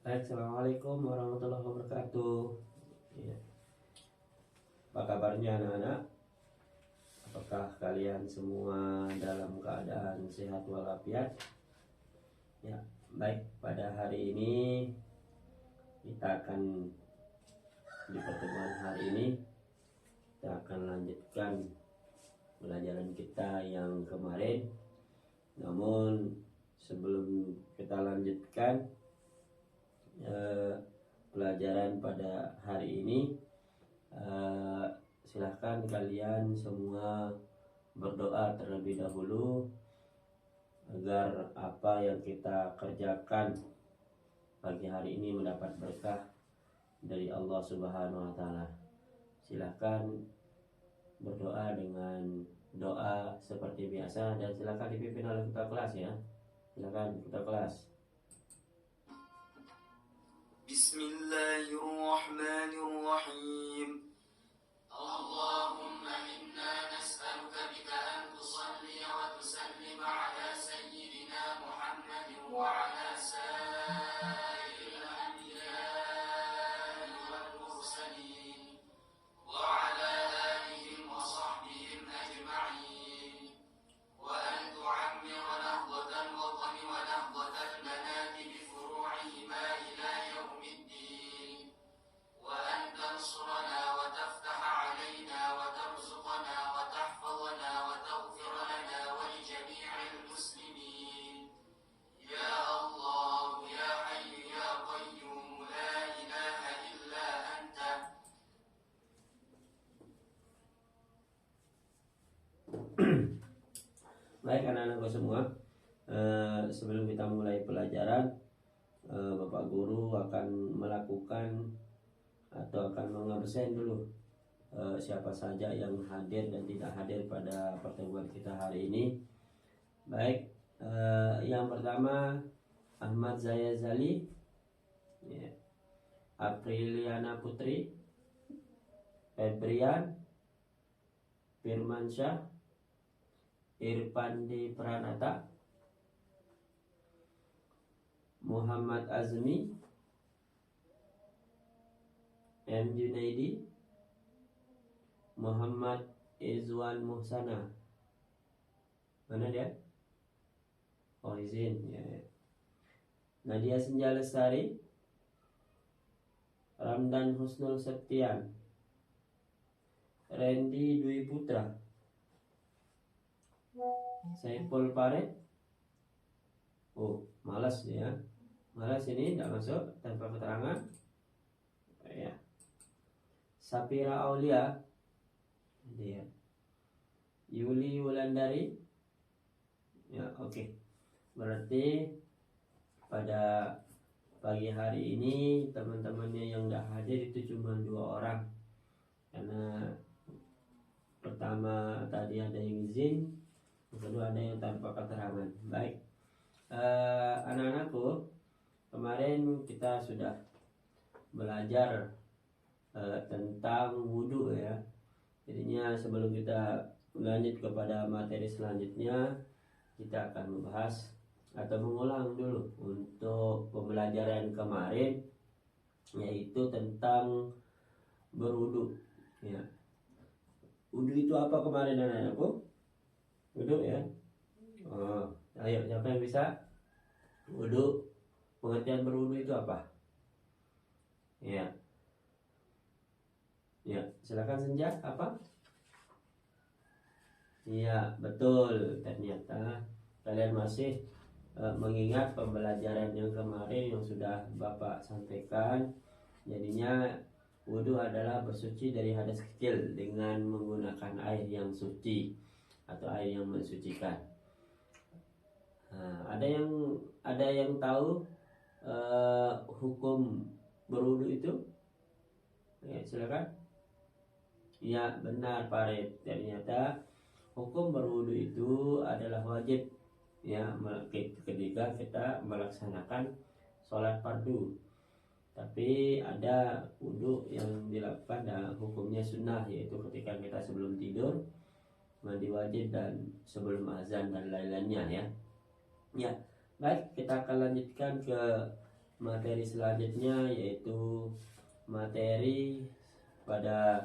Assalamualaikum warahmatullahi wabarakatuh. Ya. Apa kabarnya anak-anak? Apakah kalian semua dalam keadaan sehat walafiat? Ya, baik, pada hari ini kita akan di pertemuan hari ini kita akan lanjutkan pelajaran kita yang kemarin. Namun sebelum kita lanjutkan pelajaran pada hari ini, silahkan kalian semua berdoa terlebih dahulu agar apa yang kita kerjakan pagi hari ini mendapat berkah dari Allah Subhanahu wa Ta'ala. Silahkan berdoa dengan doa seperti biasa dan silahkan dipimpin oleh ketua kelas ya. Silahkan ketua kelas. Bismillahirrahmanirrahim. Allahumma inna nas'aluka bika an tusalli wa tusallim ala sayyidina Muhammadin wa ala sa'iril anbiya'i wal mursalin wa ala alihim wa sahbihim ajma'in wa an tu'ammira nahdatan watani wa nahdatal banati bi furu'ihima ila yaumiddin wa an tansurana wa taftaha alaina wa tarzuqana wa tahfazana wa taghfir lana wa li jami'il muslimin ya Allah ya hayyu ya qayyum la ilaha illa anta. Baik anak-anakku semua, sebelum kita mulai pelajaran, Bapak Guru akan melakukan atau akan mengabsen dulu siapa saja yang hadir dan tidak hadir pada pertemuan kita hari ini. Baik, yang pertama Ahmad Zaya Zali, ya. Apriliana Putri, Febrian, Firmansyah, Irfandi Pranata, Muhammad Azmi, M. Junaidi, Muhammad Izwan Muhsana. Mana dia? Oh, izin ya. Nadia Senja Lestari, Ramdan Husnul Septian, Randy Dwi Putra, Saiful Paret. Oh, malas ya. Malas ini tidak masuk tanpa keterangan. Ya. Sapira Aulia, dia. Yuli Wulandari. Ya, oke. Berarti pada pagi hari ini teman-temannya yang tidak hadir itu cuma 2 orang. Karena pertama tadi ada yang izin, kedua ada yang tanpa keterangan. Baik, anak-anakku, kemarin kita sudah belajar tentang wudhu ya. Jadinya sebelum kita lanjut kepada materi selanjutnya, kita akan membahas atau mengulang dulu untuk pembelajaran kemarin, yaitu tentang berwudhu ya. Wudhu itu apa kemarin anak-anakku? Wudhu ya. Oh, ayo siapa yang bisa? Wudhu, pengertian berwudhu itu apa? Ya. Ya, silakan Senja, apa? Iya, betul. Ternyata kalian masih mengingat pembelajaran yang kemarin yang sudah Bapak sampaikan. Jadinya wudhu adalah bersuci dari hadas kecil dengan menggunakan air yang suci atau air yang mensucikan. Nah, ada yang tahu hukum berwudhu itu? Ya, silakan. Ya, benar Pak Red. Ternyata hukum berwudhu itu adalah wajib ya ketika kita melaksanakan sholat fardu. Tapi ada wudhu yang dilakukan dan hukumnya sunnah, yaitu ketika kita sebelum tidur, mandi wajib, dan sebelum azan dan lain-lainnya ya. Ya, baik, kita akan lanjutkan ke materi selanjutnya yaitu materi pada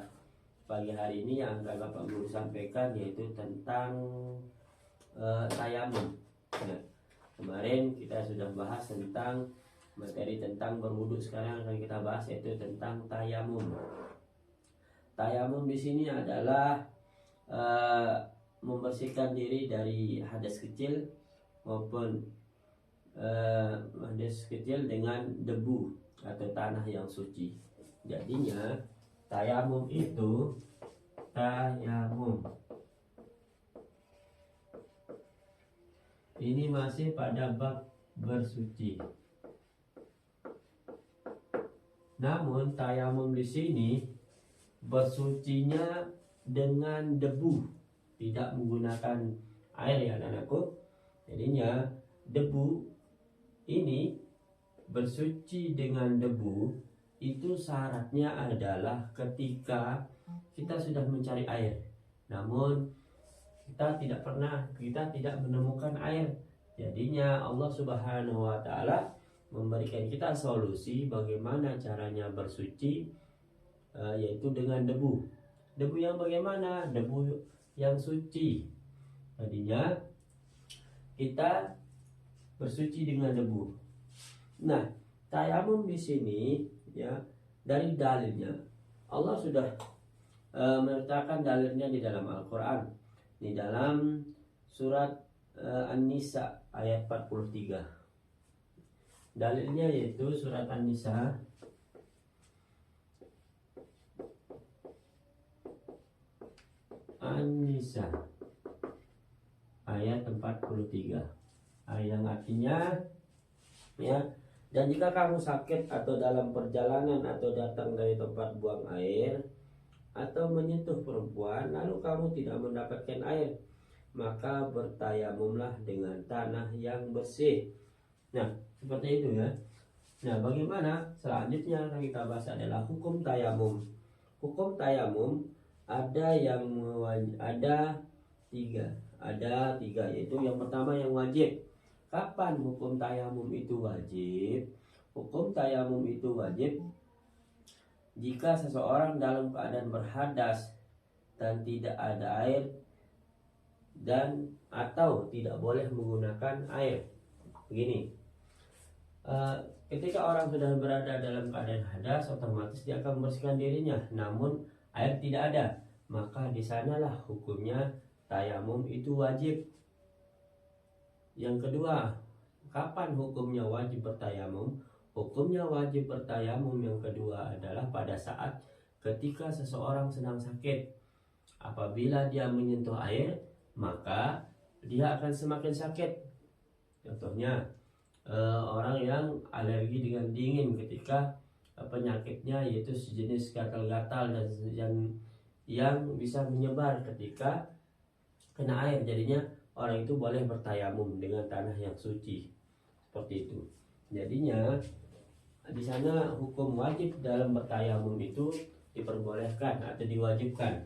pagi hari ini yang akan Bapak Guru sampaikan, yaitu tentang tayamum. Nah, kemarin kita sudah bahas tentang materi tentang berwudu. Sekarang akan kita bahas yaitu tentang tayamum. Tayamum di sini adalah membersihkan diri dari hadas kecil maupun hadas kecil dengan debu atau tanah yang suci. Jadinya tayamum itu ini masih pada bab bersuci. Namun tayamum di sini bersucinya dengan debu, tidak menggunakan air ya anak-anakku. Jadinya debu ini bersuci dengan debu itu syaratnya adalah ketika kita sudah mencari air, namun kita tidak menemukan air. Jadinya Allah Subhanahu wa taala memberikan kita solusi bagaimana caranya bersuci, yaitu dengan debu. Debu yang bagaimana? Debu yang suci. Tadinya kita bersuci dengan debu. Nah, tayamum di sini ya, dari dalilnya Allah sudah meletakkan dalilnya di dalam Al-Qur'an. Di dalam surat An-Nisa ayat 43. Dalilnya yaitu surat An-Nisa ayat 43. Yang artinya ya, dan jika kamu sakit atau dalam perjalanan atau datang dari tempat buang air atau menyentuh perempuan lalu kamu tidak mendapatkan air, maka bertayamumlah dengan tanah yang bersih. Nah, seperti itu ya. Nah, bagaimana selanjutnya yang kita bahas adalah hukum tayamum. Hukum tayamum ada tiga, yaitu yang pertama yang wajib. Kapan hukum tayamum itu wajib? Hukum tayamum itu wajib jika seseorang dalam keadaan berhadas dan tidak ada air dan atau tidak boleh menggunakan air. Begini, ketika orang sudah berada dalam keadaan hadas, otomatis dia akan membersihkan dirinya. Namun air tidak ada, maka di sanalah hukumnya tayamum itu wajib. Yang kedua, kapan hukumnya wajib bertayamum? Hukumnya wajib bertayamum yang kedua adalah pada saat ketika seseorang sedang sakit. Apabila dia menyentuh air, maka dia akan semakin sakit. Contohnya, orang yang alergi dengan dingin ketika penyakitnya yaitu sejenis gatal-gatal dan yang bisa menyebar ketika kena air. Jadinya orang itu boleh bertayamum dengan tanah yang suci, seperti itu. Jadinya di sana hukum wajib dalam bertayamum itu diperbolehkan atau diwajibkan.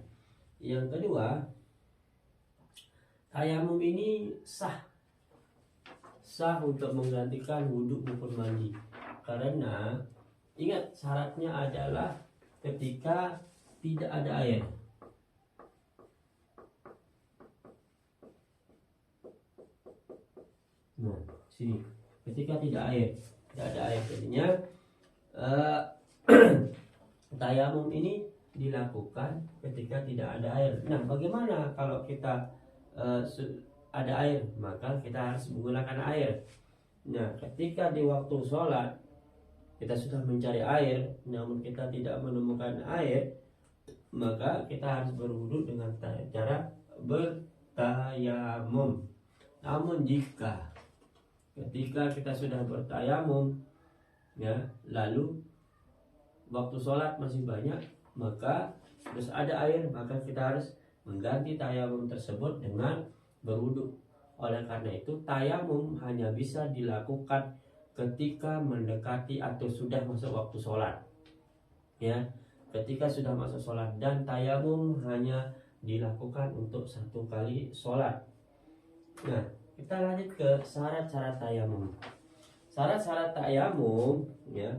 Yang kedua, tayamum ini sah untuk menggantikan wudhu maupun mandi. Karena ingat, syaratnya adalah ketika tidak ada air. Nah, sini ketika tidak ada air, jadinya tayamum ini dilakukan ketika tidak ada air. Nah, bagaimana kalau kita ada air? Maka kita harus menggunakan air. Nah, ketika di waktu sholat kita sudah mencari air, namun kita tidak menemukan air, maka kita harus berwudu dengan cara bertayamum. Namun jika ketika kita sudah bertayamum ya, lalu waktu sholat masih banyak, maka terus ada air, maka kita harus mengganti tayamum tersebut dengan berwudu. Oleh karena itu tayamum hanya bisa dilakukan ketika mendekati atau sudah masuk waktu sholat ya, ketika sudah masuk sholat. Dan tayamum hanya dilakukan untuk satu kali sholat. Nah, kita lanjut ke syarat-syarat tayamum. syarat-syarat tayamum, ya,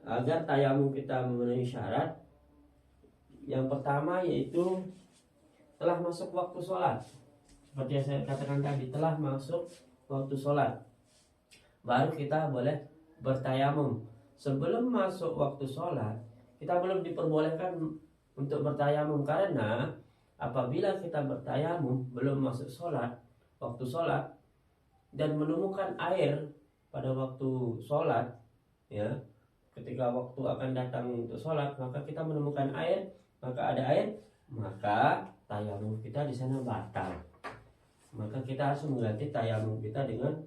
agar tayamum kita memenuhi syarat, yang pertama yaitu telah masuk waktu sholat. Seperti yang saya katakan tadi, telah masuk waktu sholat, baru kita boleh bertayamum. Sebelum masuk waktu sholat, kita belum diperbolehkan untuk bertayamum, karena apabila kita bertayamum belum masuk sholat, waktu sholat, dan menemukan air pada waktu sholat, ya, ketika waktu akan datang untuk sholat, maka kita menemukan air, maka ada air, maka tayamum kita di sana batal. Maka kita harus mengganti tayamum kita dengan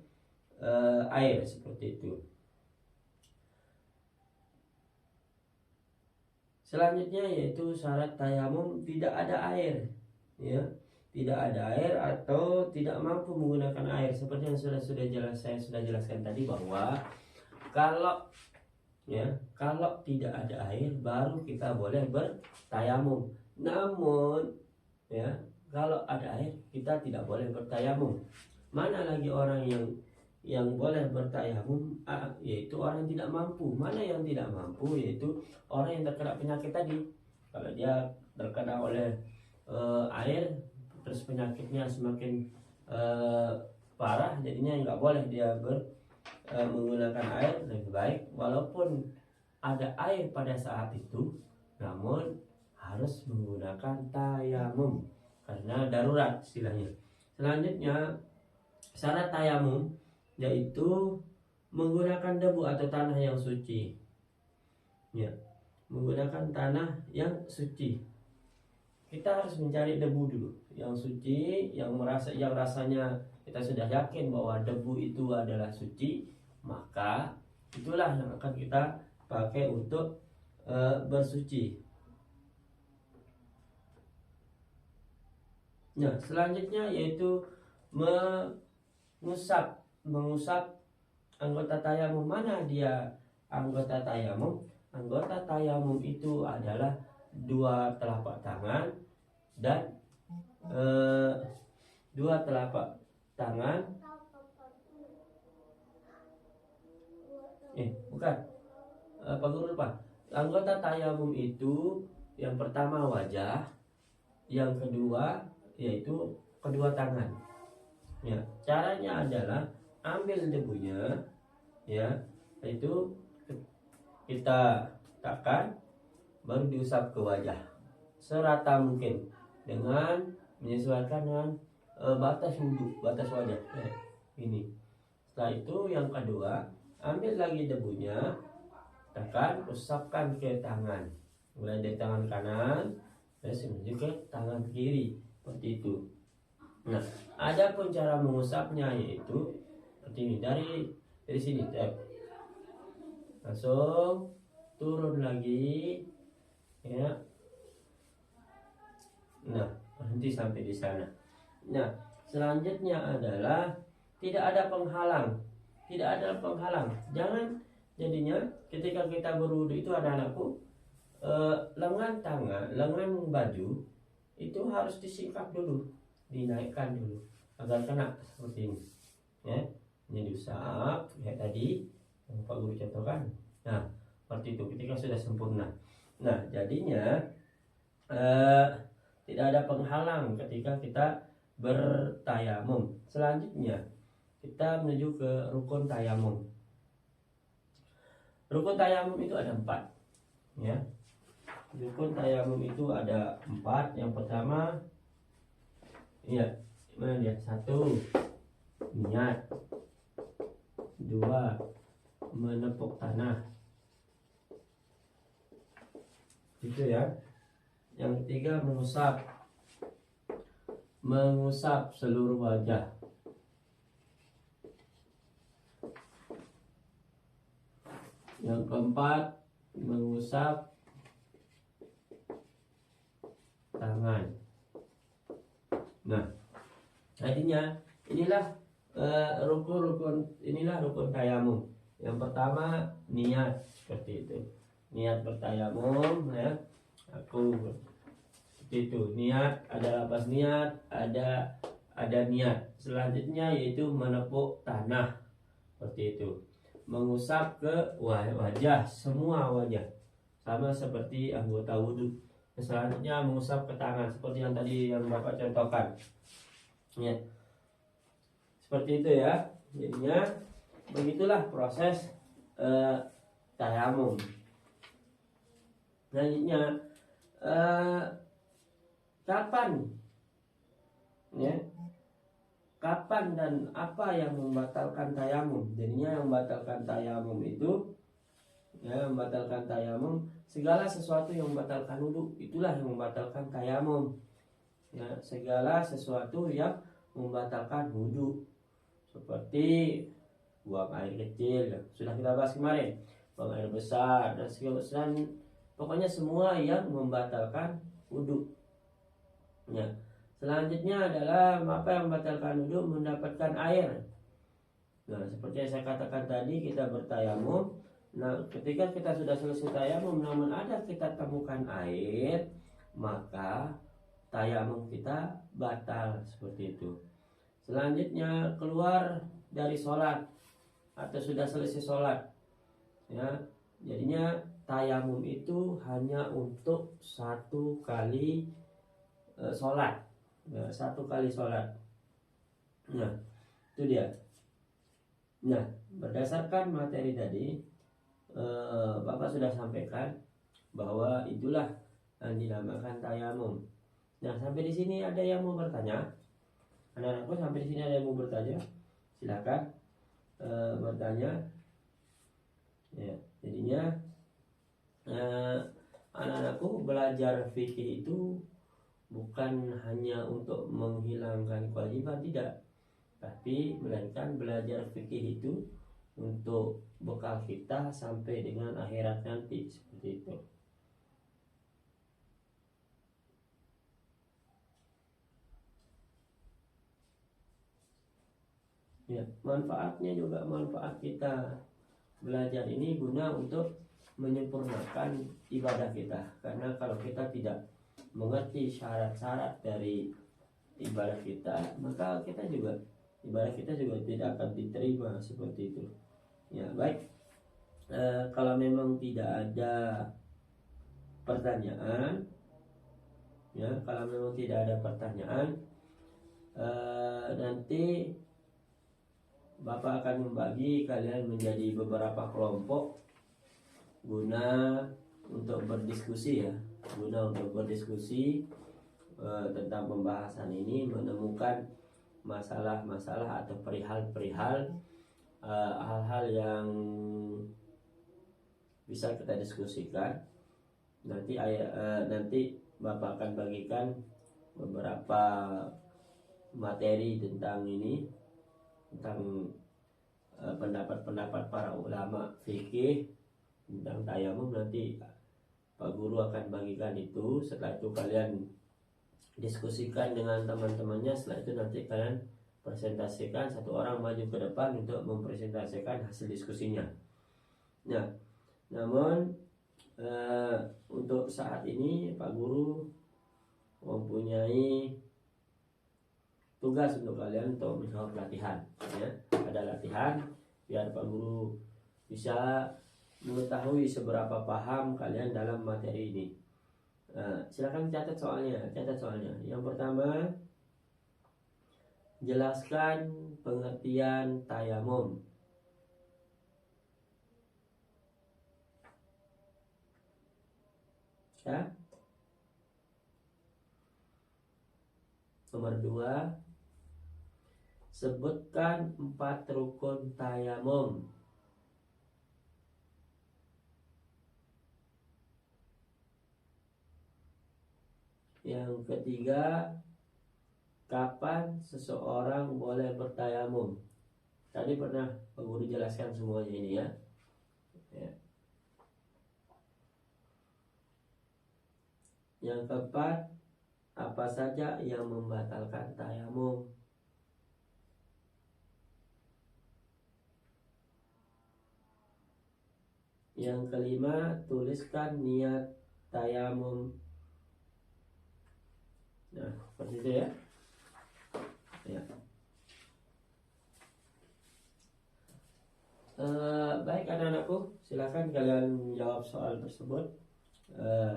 air, seperti itu. Selanjutnya yaitu syarat tayamum tidak ada air, ya, tidak ada air atau tidak mampu menggunakan air. Seperti yang saya sudah jelaskan tadi, bahwa kalau tidak ada air baru kita boleh bertayamum. Namun, ya, kalau ada air kita tidak boleh bertayamum. Mana lagi orang yang boleh bertayamum, yaitu orang yang tidak mampu. Mana yang tidak mampu, yaitu orang yang terkena penyakit tadi. Kalau dia terkena oleh air, terus penyakitnya semakin parah, jadinya nggak boleh dia menggunakan air. Lebih baik walaupun ada air pada saat itu, namun harus menggunakan tayamum karena darurat istilahnya. Selanjutnya syarat tayamum yaitu menggunakan debu atau tanah yang suci, ya, menggunakan tanah yang suci. Kita harus mencari debu dulu yang suci, yang rasanya kita sudah yakin bahwa debu itu adalah suci, maka itulah yang akan kita pakai untuk bersuci. Nah, selanjutnya yaitu mengusap anggota tayamum. Mana dia anggota tayamum? Anggota tayamum itu adalah dua telapak tangan dan Pak Guru lupa. Anggota tayamum itu yang pertama wajah, yang kedua yaitu kedua tangan. Ya, caranya adalah ambil debunya, ya, itu kita tekan, baru diusap ke wajah serata mungkin dengan menyesuaikan dengan batas wajah, ini. Setelah itu yang kedua, ambil lagi debunya, tekan, usapkan ke tangan, mulai dari tangan kanan terus menuju ke tangan kiri, seperti itu. Nah, ada pun cara mengusapnya yaitu seperti ini, dari sini, langsung turun lagi, ya. Nah, berhenti sampai di sana. Nah, selanjutnya adalah tidak ada penghalang. Jangan jadinya ketika kita berwudu itu, anak-anakku, lengan baju itu harus disingkap dulu, dinaikkan dulu agar kena seperti ini, ya. Ini diusap kayak tadi yang Pak Guru contohkan. Nah, seperti itu ketika sudah sempurna. Nah, jadinya tidak ada penghalang ketika kita bertayamum. Selanjutnya kita menuju ke rukun tayamum. Rukun tayamum itu ada 4, ya. Rukun tayamum itu ada 4. Yang pertama, ya, mana dia? 1, niat. 2, menepuk tanah. Itu ya. Yang ketiga, mengusap seluruh wajah. Yang keempat, mengusap tangan. Nah, tadinya inilah rukun tayamum. Yang pertama, niat, seperti itu. Niat bertayamum, ya. Aku seperti itu. Niat, ada lapas niat, ada niat. Selanjutnya yaitu menepuk tanah, seperti itu. mengusap ke wajah, semua wajah, sama seperti anggota wudhu. Selanjutnya mengusap ke tangan seperti yang tadi yang Bapak contohkan ya, seperti itu ya. Jadinya begitulah proses tayamum. Selanjutnya kapan ya, kapan dan apa yang membatalkan tayamum? Jadinya yang membatalkan tayamum itu ya, membatalkan tayamum segala sesuatu yang membatalkan wudhu, itulah yang membatalkan tayamum ya. Segala sesuatu yang membatalkan wudhu seperti buang air kecil ya, sudah kita bahas kemarin, buang air besar dan segala pokoknya semua yang membatalkan wudhu ya. Selanjutnya adalah apa yang membatalkan wudhu? Mendapatkan air. Nah, seperti yang saya katakan tadi, kita bertayamum. Nah, ketika kita sudah selesai tayamum, namun ada kita temukan air, maka tayamum kita batal seperti itu. Selanjutnya keluar dari sholat atau sudah selesai sholat, ya, jadinya tayamum itu hanya untuk satu kali sholat, ya, satu kali sholat. Nah, itu dia. Nah, berdasarkan materi tadi, Bapak sudah sampaikan bahwa itulah yang dinamakan tayamum. Nah, sampai di sini ada yang mau bertanya? Anak-anakku, sampai di sini ada yang mau bertanya? Silakan bertanya. Ya, jadinya anak-anakku belajar fikih itu bukan hanya untuk menghilangkan kewajiban, tidak, tapi melainkan belajar fikih itu untuk bekal kita sampai dengan akhirat nanti, seperti itu. Ya, manfaatnya juga manfaat kita belajar ini guna untuk menyempurnakan ibadah kita. Karena kalau kita tidak mengerti syarat-syarat dari ibadah kita, maka ibadah kita juga tidak akan diterima, seperti itu. Ya, baik. Kalau memang tidak ada pertanyaan, ya, kalau memang tidak ada pertanyaan, nanti Bapak akan membagi kalian menjadi beberapa kelompok guna untuk berdiskusi ya, tentang pembahasan ini, menemukan masalah-masalah atau perihal-perihal hal-hal yang bisa kita diskusikan. Nanti Bapak akan bagikan beberapa materi tentang ini, tentang pendapat-pendapat para ulama fikih tentang tayamum. Nanti Pak Guru akan bagikan itu. Setelah itu kalian diskusikan dengan teman-temannya. Setelah itu nanti kalian presentasikan, satu orang maju ke depan untuk mempresentasikan hasil diskusinya. Nah, namun untuk saat ini Pak Guru mempunyai tugas untuk kalian untuk menjawab latihan ya. Ada latihan biar Pak Guru bisa mengetahui seberapa paham kalian dalam materi ini. Silakan catat soalnya. Yang pertama, jelaskan pengertian tayamum. Ya. Nomor 2, sebutkan 4 rukun tayamum. Yang ketiga, kapan seseorang boleh bertayamum? Tadi pernah Pak Guru jelaskan semuanya ini ya. Yang keempat, apa saja yang membatalkan tayamum? Yang kelima, tuliskan niat tayamum. Nah, seperti itu ya. Ya. Baik anak-anakku, silakan kalian jawab soal tersebut.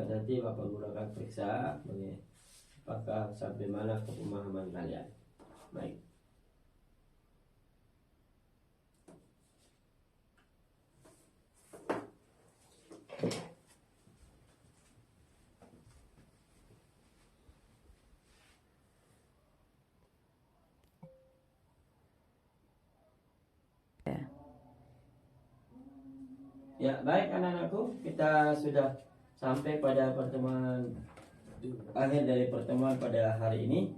Nanti Bapak Guru akan periksa apakah sampai mana ke pemahaman kalian. Baik. Ya, baik anak-anakku, kita sudah sampai pada pertemuan akhir dari pertemuan pada hari ini.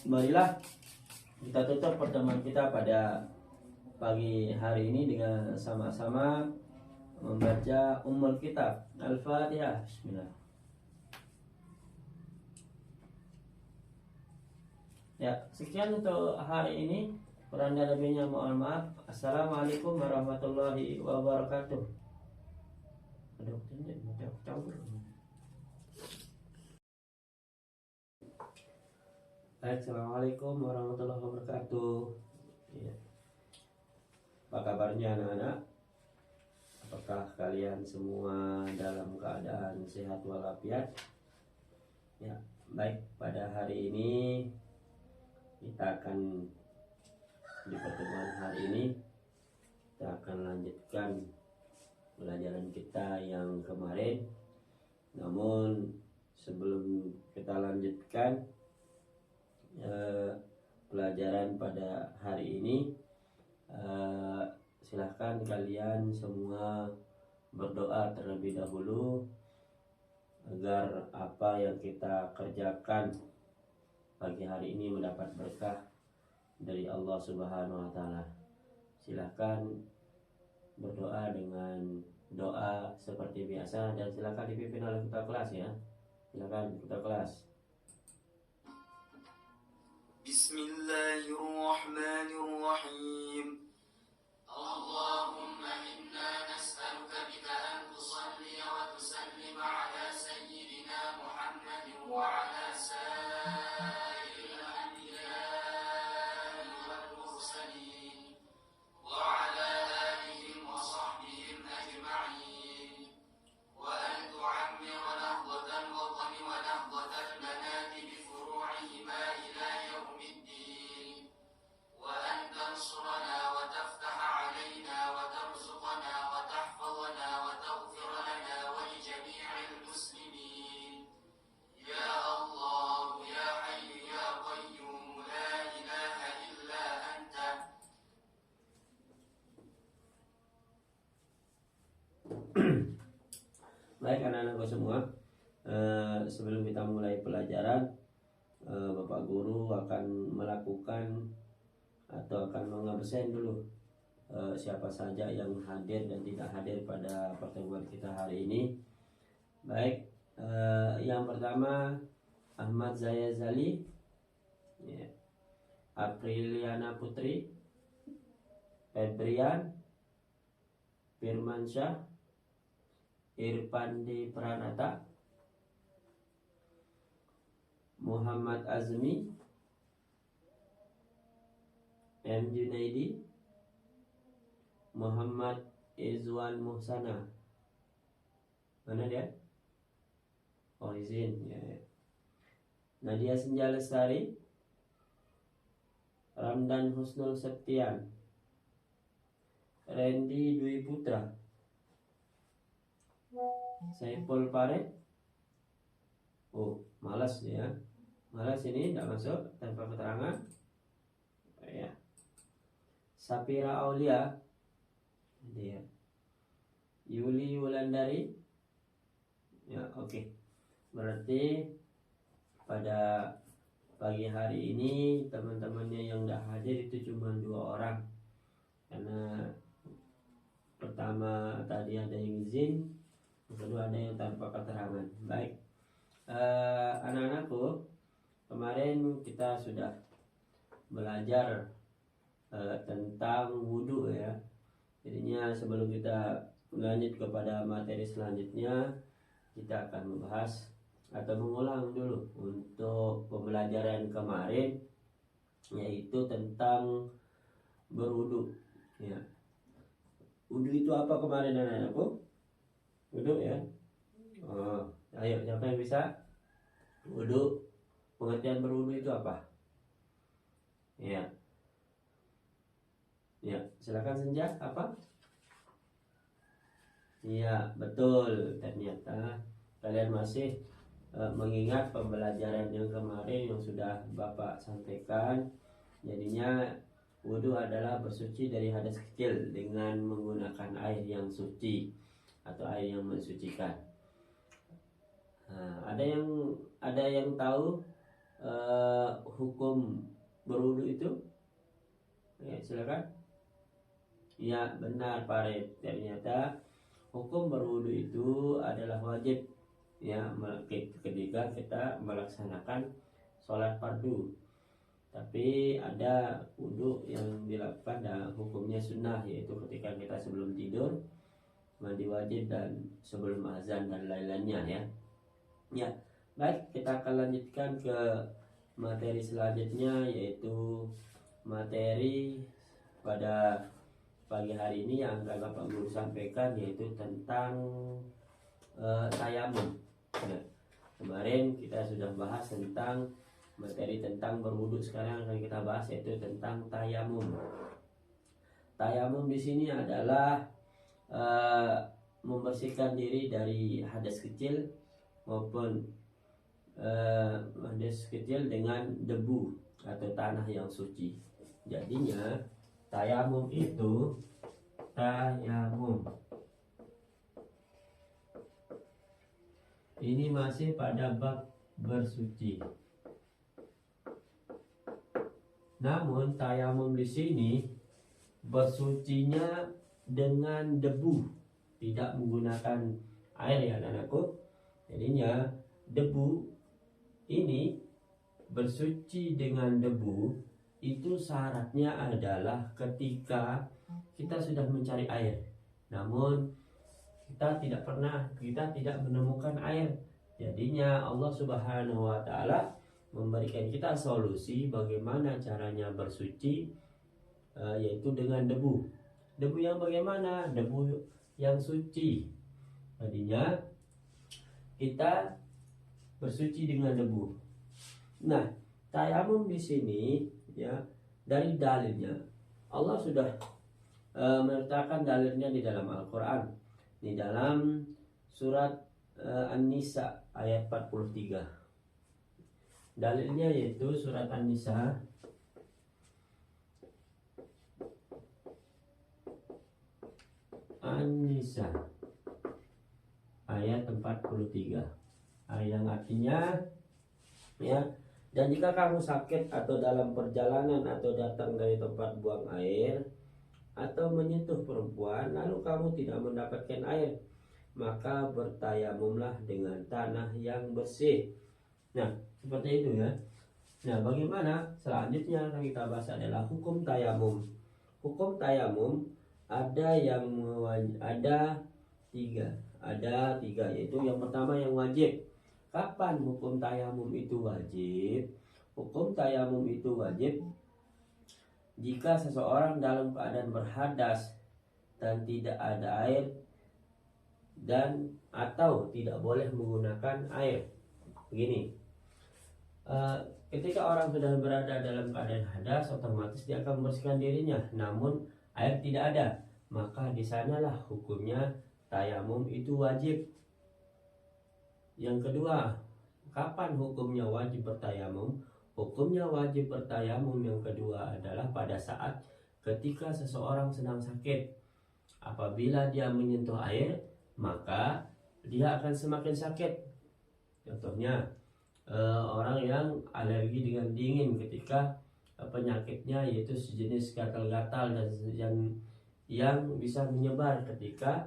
Marilah kita tutup pertemuan kita pada pagi hari ini dengan sama-sama membaca Ummul Kitab Al-Fatihah. Bismillah. Ya, sekian untuk hari ini. Kurang dan lebihnya mohon maaf. Assalamualaikum warahmatullahi wabarakatuh. Aduh, ini campur. Baik, assalamualaikum warahmatullahi wabarakatuh. Ya. Apa kabarnya anak-anak? Apakah kalian semua dalam keadaan sehat walafiat? Ya, baik, pada hari ini kita akan di pertemuan hari ini kita akan lanjutkan pelajaran kita yang kemarin. Namun sebelum kita lanjutkan pelajaran pada hari ini, silahkan kalian semua berdoa terlebih dahulu agar apa yang kita kerjakan pagi hari ini mendapat berkah dari Allah Subhanahu wa Ta'ala. Silahkan berdoa dengan doa seperti biasa dan silahkan dipimpin oleh ketua kelas ya. Silahkan ketua kelas. Bismillahirrahmanirrahim. Allahumma inna nas'aluka bika an tusalli wa tusallim ala sayyidina Muhammadin wa ala sa'iril anbiya'i wal mursalin wa ala alihim wa sahbihim ajma'in wa an tu'ammira nahdatan watani wa nahdatan manati bi furu'ihima ila yaumiddin wa an tansurana wa taftaha alaina wa tarzuqana wa tahfazana wa taghfir lana wa li jami'il muslimin ya Allah ya hayyu ya qayyum la ilaha illa anta. Baik anak-anakku semua, sebelum kita mulai pelajaran, Bapak Guru akan melakukan atau akan mengabsen dulu siapa saja yang hadir dan tidak hadir pada pertemuan kita hari ini. Baik, yang pertama Ahmad Zayazali, ya. Apriliana Putri, Febrian, Firmansyah, Irfandi Pranata, Muhammad Azmi, M. Junaidi, Muhammad Izwan Muhsana. Mana dia? Oh, izin ya. Nadia Senja Lestari, Ramdan Husnul Septian, Randy Dwi Putra, Saiful Paret. Oh, malas ya. Malas ini tidak masuk tanpa keterangan. Ya. Sapira Aulia, dia. Yuli Wulandari. Ya, oke. Berarti pada pagi hari ini teman-temannya yang tidak hadir itu cuma 2 orang. Karena pertama tadi ada yang izin, kedua ada yang tanpa keterangan. Baik, anak-anakku, kemarin kita sudah belajar tentang wudhu ya. Jadinya sebelum kita lanjut kepada materi selanjutnya, kita akan membahas atau mengulang dulu untuk pembelajaran kemarin, yaitu tentang berwudhu ya. Wudu itu apa kemarin anak-anakku? Wudu ya. Oh, ayo siapa yang bisa? Wudu, pengertian berwudu itu apa? Ya. Ya, silakan Senja, apa? Iya, betul. Ternyata kalian masih mengingat pembelajaran yang kemarin yang sudah Bapak sampaikan. Jadinya wudu adalah bersuci dari hadas kecil dengan menggunakan air yang suci atau air yang mensucikan. Nah, ada yang tahu hukum berwudu itu? Ya, silakan. Ya, benar Pak Red. Ternyata hukum berwudu itu adalah wajib ya ketika kita melaksanakan sholat fardu. Tapi ada wudu yang dilakukan dan hukumnya sunnah, yaitu ketika kita sebelum tidur, mandi wajib, dan sebelum azan dan lain-lainnya ya. Ya, baik, kita akan lanjutkan ke materi selanjutnya, yaitu materi pada pagi hari ini yang akan Bapak Guru sampaikan, yaitu tentang tayamum. Nah, kemarin kita sudah bahas tentang materi tentang berwudu. Sekarang akan kita bahas yaitu tentang tayamum. Tayamum di sini adalah membersihkan diri dari hadas kecil maupun hadas kecil dengan debu atau tanah yang suci. Jadinya tayamum itu ini masih pada bab bersuci. Namun tayamum di sini bersucinya dengan debu, tidak menggunakan air ya anak-anakku. Jadinya debu ini bersuci dengan debu itu syaratnya adalah ketika kita sudah mencari air, namun kita tidak menemukan air. Jadinya Allah Subhanahu wa taala memberikan kita solusi bagaimana caranya bersuci, yaitu dengan debu. Debu yang bagaimana? Debu yang suci. Jadinya kita bersuci dengan debu. Nah, tayamum di sini ya, dari dalilnya Allah sudah meletakkan dalilnya di dalam Al-Qur'an, di dalam surat An-Nisa ayat 43. Dalilnya yaitu surat An-Nisa ayat 43, yang artinya ya, dan jika kamu sakit atau dalam perjalanan atau datang dari tempat buang air atau menyentuh perempuan lalu kamu tidak mendapatkan air, maka bertayamumlah dengan tanah yang bersih. Nah, seperti itu ya. Nah, bagaimana selanjutnya yang kita bahas adalah hukum tayamum. Hukum tayamum ada tiga, yaitu yang pertama yang wajib. Kapan hukum tayamum itu wajib? Hukum tayamum itu wajib jika seseorang dalam keadaan berhadas dan tidak ada air dan atau tidak boleh menggunakan air. Begini, ketika orang sudah berada dalam keadaan hadas, otomatis dia akan membersihkan dirinya, namun air tidak ada, maka di sanalah hukumnya tayamum itu wajib. Yang kedua, kapan hukumnya wajib bertayamum? Hukumnya wajib bertayamum yang kedua adalah pada saat ketika seseorang sedang sakit. Apabila dia menyentuh air, maka dia akan semakin sakit. Contohnya, orang yang alergi dengan dingin ketika penyakitnya yaitu sejenis gatal-gatal dan yang bisa menyebar ketika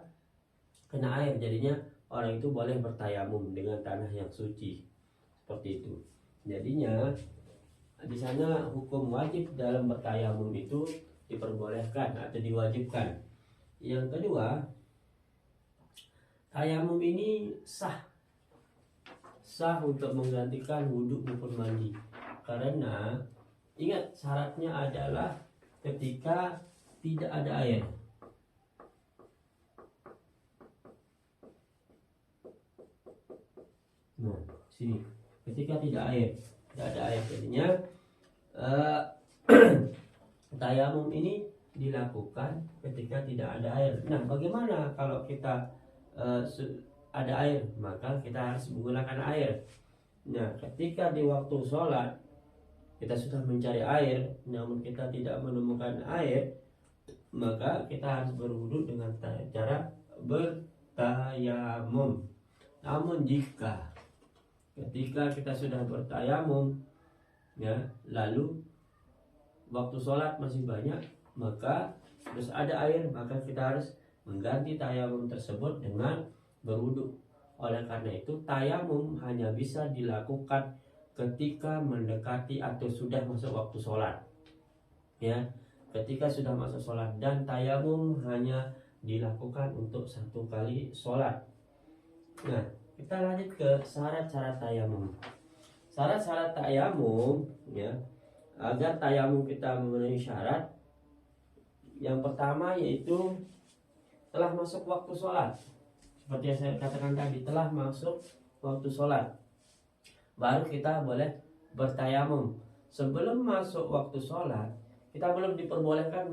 kena air. Jadinya orang itu boleh bertayamum dengan tanah yang suci. Seperti itu. Jadinya di sana hukum wajib dalam bertayamum itu diperbolehkan atau diwajibkan. Yang kedua, tayamum ini sah untuk menggantikan wudhu maupun mandi. Karena ingat, syaratnya adalah ketika tidak ada air. Nah, sini. Ketika tidak ada air, jadinya tayamum ini dilakukan ketika tidak ada air. Nah, bagaimana kalau kita ada air? Maka kita harus menggunakan air. Nah, ketika di waktu sholat kita sudah mencari air, namun kita tidak menemukan air, maka kita harus berwudu dengan cara bertayamum. Namun jika ketika kita sudah bertayamum, ya, lalu waktu sholat masih banyak, maka terus ada air, maka kita harus mengganti tayamum tersebut dengan berwudu. Oleh karena itu tayamum hanya bisa dilakukan ketika mendekati atau sudah masuk waktu sholat, ya, ketika sudah masuk sholat. Dan tayamum hanya dilakukan untuk satu kali sholat. Nah, kita lanjut ke syarat-syarat tayamum. Syarat-syarat tayamum, ya, agar tayamum kita memenuhi syarat, yang pertama yaitu telah masuk waktu sholat. Seperti yang saya katakan tadi, telah masuk waktu sholat, baru kita boleh bertayamum. Sebelum masuk waktu sholat, kita belum diperbolehkan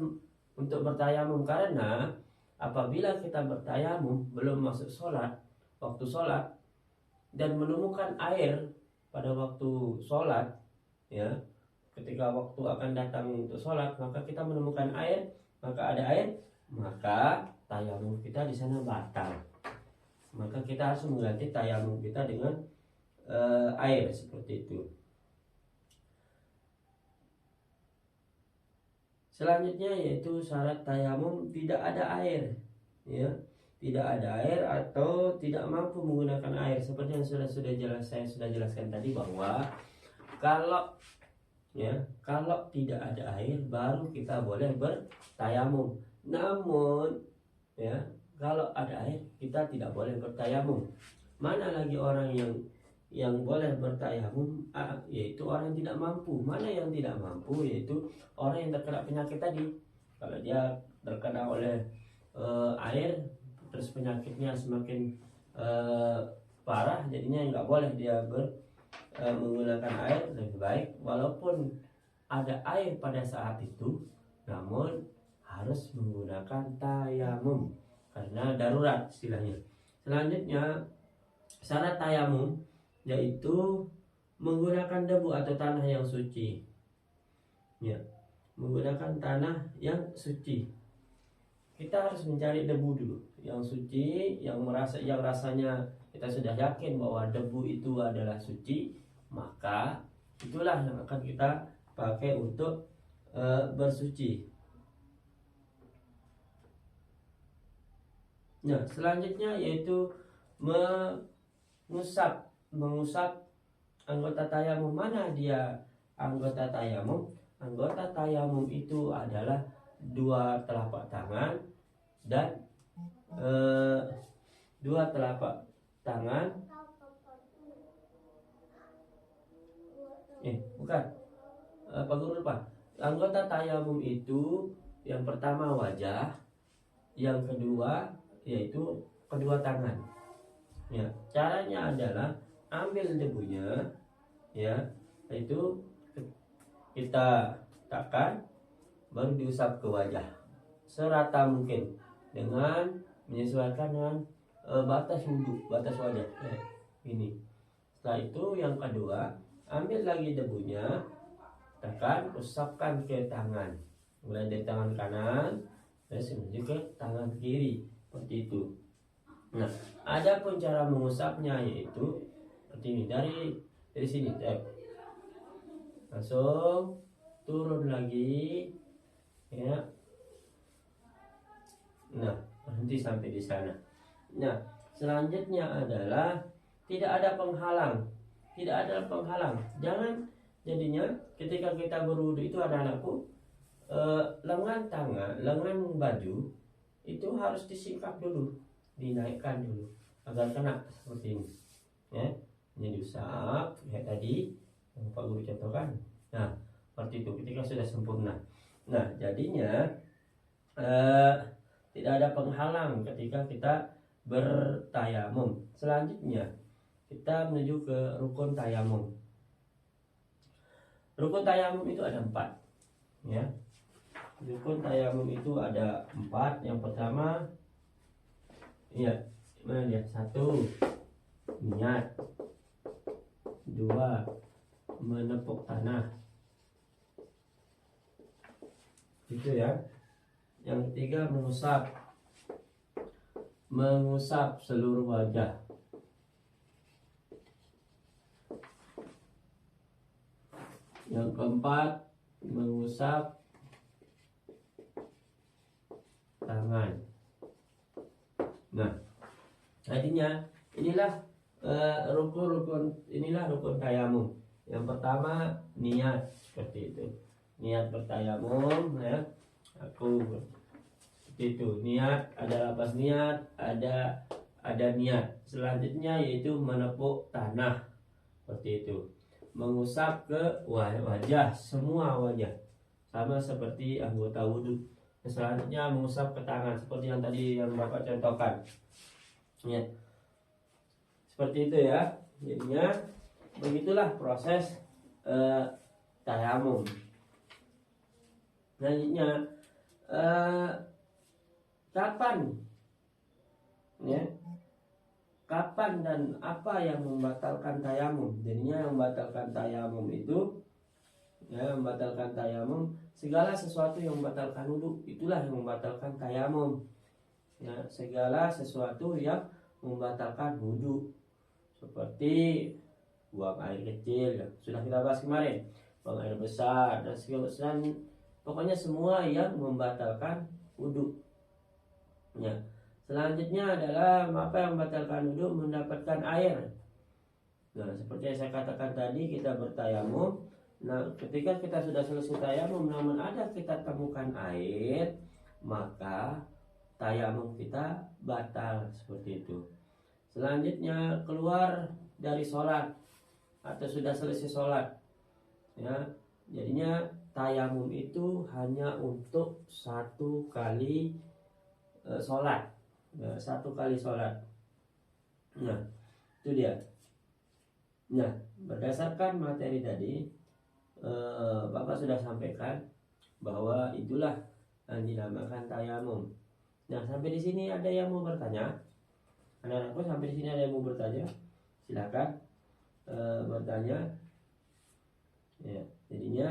untuk bertayamum, karena apabila kita bertayamum belum masuk sholat, waktu sholat, dan menemukan air pada waktu sholat, ya, ketika waktu akan datang untuk sholat, maka kita menemukan air, maka ada air, maka tayamum kita di sana batal. Maka kita harus mengganti tayamum kita dengan air, seperti itu. Selanjutnya yaitu syarat tayamum tidak ada air, ya, tidak ada air atau tidak mampu menggunakan air. Seperti yang saya sudah jelaskan tadi, bahwa kalau tidak ada air baru kita boleh bertayamum. Namun, ya, kalau ada air kita tidak boleh bertayamum. Mana lagi orang yang boleh bertayamum? Yaitu orang yang tidak mampu. Mana yang tidak mampu? Yaitu orang yang terkena penyakit tadi. Kalau dia terkena oleh air, terus penyakitnya semakin parah, jadinya nggak boleh dia menggunakan air. Lebih baik walaupun ada air pada saat itu, namun harus menggunakan tayamum karena darurat istilahnya. Selanjutnya syarat tayamum yaitu menggunakan debu atau tanah yang suci, ya, menggunakan tanah yang suci. Kita harus mencari debu dulu yang suci, yang rasanya kita sudah yakin bahwa debu itu adalah suci, maka itulah yang akan kita pakai untuk bersuci. Nah, selanjutnya yaitu mengusap anggota tayamum. Mana dia anggota tayamum? Anggota tayamum itu adalah dua telapak tangan dan dua telapak tangan. Bukan. Pak Guru lupa. Anggota tayamum itu yang pertama wajah, yang kedua yaitu kedua tangan. Ya, caranya adalah ambil debunya, ya, itu kita tekan, baru diusap ke wajah serata mungkin dengan menyesuaikan dengan batas wajah, ini. Setelah itu yang kedua, ambil lagi debunya, tekan, usapkan ke tangan, mulai dari tangan kanan terus menuju ke tangan kiri, seperti itu. Nah, ada pun cara mengusapnya yaitu seperti ini, dari sini, langsung turun lagi, ya. Nah, berhenti sampai di sana. Nah, selanjutnya adalah tidak ada penghalang. Jangan, jadinya ketika kita berwudu itu anak-anakku, lengan baju itu harus disingkap dulu, dinaikkan dulu agar kena seperti ini, ya. Ini diusap kayak tadi yang Pak Guru contohkan. Nah, seperti itu ketika sudah sempurna. Nah, jadinya tidak ada penghalang ketika kita bertayamum. Selanjutnya kita menuju ke rukun tayamum. Rukun tayamum itu ada 4, ya. Rukun tayamum itu ada 4. Yang pertama, ya, mana dia? 1, niat. 2, menepuk tanah. Itu ya. Yang ketiga, mengusap seluruh wajah. Yang keempat, mengusap tangan. Nah, artinya inilah rukun tayamum. Yang pertama, niat, seperti itu. Niat bertayamum, ya. Aku seperti itu. Niat, ada lapas niat, ada niat. Selanjutnya yaitu menepuk tanah, seperti itu. Mengusap ke wajah, semua wajah, sama seperti anggota wudhu. Selanjutnya mengusap ke tangan, seperti yang tadi yang Bapak contohkan, ya. Seperti itu ya. Jadinya begitulah proses tayamum. Selanjutnya kapan, ya, kapan dan apa yang membatalkan tayamum? Jadinya yang membatalkan tayamum itu, ya, membatalkan tayamum, segala sesuatu yang membatalkan wudhu, itulah yang membatalkan tayamum. Ya, segala sesuatu yang membatalkan wudhu, seperti buang air kecil, ya, sudah kita bahas kemarin, buang air besar dan segala, pokoknya semua yang membatalkan wudhu. Ya. Selanjutnya adalah apa yang membatalkan wudhu? Mendapatkan air. Nah, seperti yang saya katakan tadi, kita bertayamum. Nah, ketika kita sudah selesai tayamum, namun ada kita temukan air, maka tayamum kita batal, seperti itu. Selanjutnya keluar dari sholat atau sudah selesai sholat, ya. Jadinya tayamum itu hanya untuk 1 kali sholat. Ya, 1 kali sholat. Nah, itu dia. Nah, berdasarkan materi tadi, Bapak sudah sampaikan bahwa itulah yang dinamakan tayamum. Nah, sampai di sini ada yang mau bertanya? Anak-anakku, sampai di sini ada yang mau bertanya? Silakan bertanya. Ya, jadinya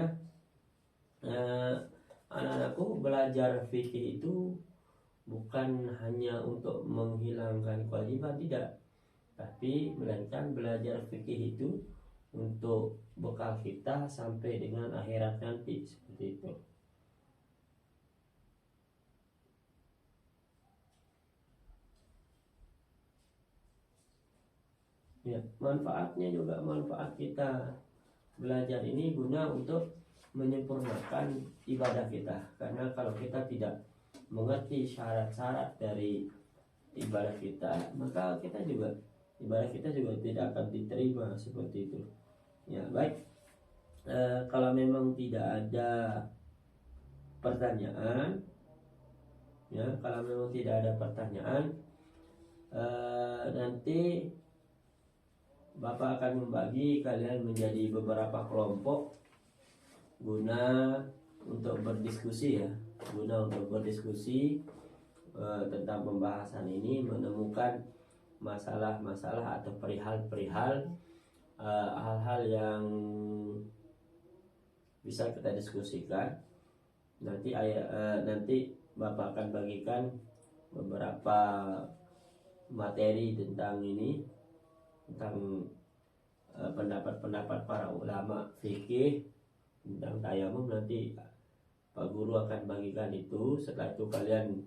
anak-anakku, belajar fikih itu bukan hanya untuk menghilangkan kewajiban, tidak, tapi melainkan belajar fikih itu untuk bekal kita sampai dengan akhirat nanti, seperti itu. Ya, manfaatnya juga manfaat kita belajar ini guna untuk menyempurnakan ibadah kita. Karena kalau kita tidak mengerti syarat-syarat dari ibadah kita, maka ibadah kita juga tidak akan diterima, seperti itu. Ya, baik. Kalau memang tidak ada pertanyaan, ya, kalau memang tidak ada pertanyaan, nanti Bapak akan membagi kalian menjadi beberapa kelompok guna untuk berdiskusi, ya. Guna untuk berdiskusi tentang pembahasan ini, menemukan masalah-masalah atau perihal-perihal, hal-hal yang bisa kita diskusikan. Nanti Bapak akan bagikan beberapa materi tentang ini, tentang pendapat-pendapat para ulama fikih tentang tayamum. Nanti Pak Guru akan bagikan itu. Setelah itu kalian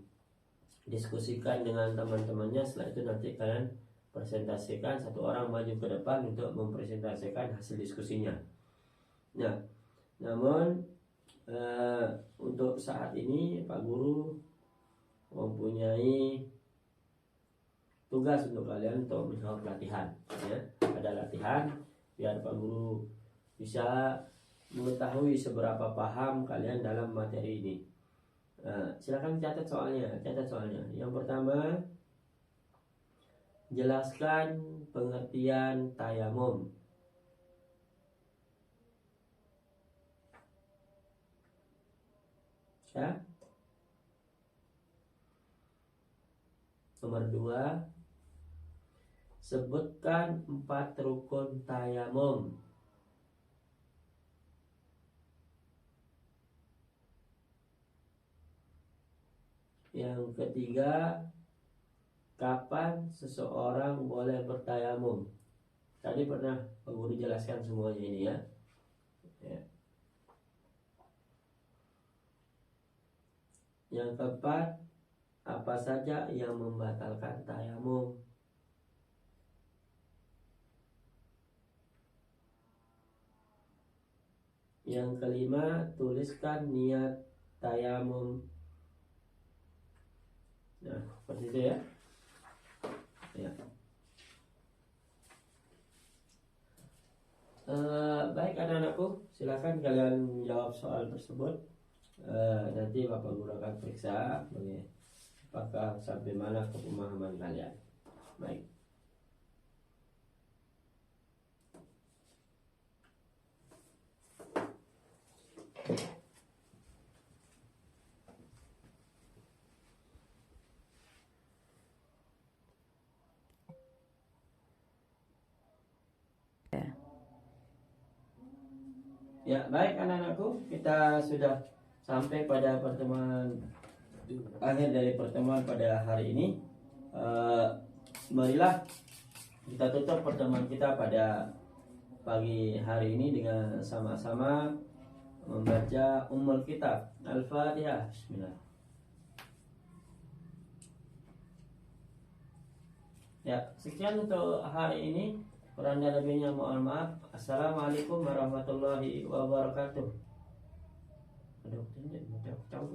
diskusikan dengan teman-temannya. Setelah itu nanti kalian presentasikan, satu orang maju ke depan untuk mempresentasikan hasil diskusinya. Nah, namun untuk saat ini Pak Guru mempunyai tugas untuk kalian untuk menjawab latihan, ya. Ada latihan biar Pak Guru bisa mengetahui seberapa paham kalian dalam materi ini. Silakan catat soalnya. Yang pertama, jelaskan pengertian tayamum. Ya. Nomor 2, sebutkan 4 rukun tayamum. Yang ketiga, kapan seseorang boleh bertayamum? Tadi pernah Pak Guru jelaskan semuanya ini ya. Ya. Yang keempat, apa saja yang membatalkan tayamum? Yang kelima, tuliskan niat tayamum. Nah, seperti itu ya. Ya. Baik anak-anakku, silakan kalian jawab soal tersebut. Nanti Bapak Guru akan periksa apakah sampai mana kepemahaman kalian. Baik. Ya, baik anak-anakku, kita sudah sampai pada pertemuan akhir dari pertemuan pada hari ini. Marilah kita tutup pertemuan kita pada pagi hari ini dengan sama-sama membaca Ummul Kitab Al-Fatihah. Bismillah. Ya, sekian untuk hari ini. Kurang dan lebihnya mohon maaf. Assalamualaikum warahmatullahi wabarakatuh. Aduh, ini jauh.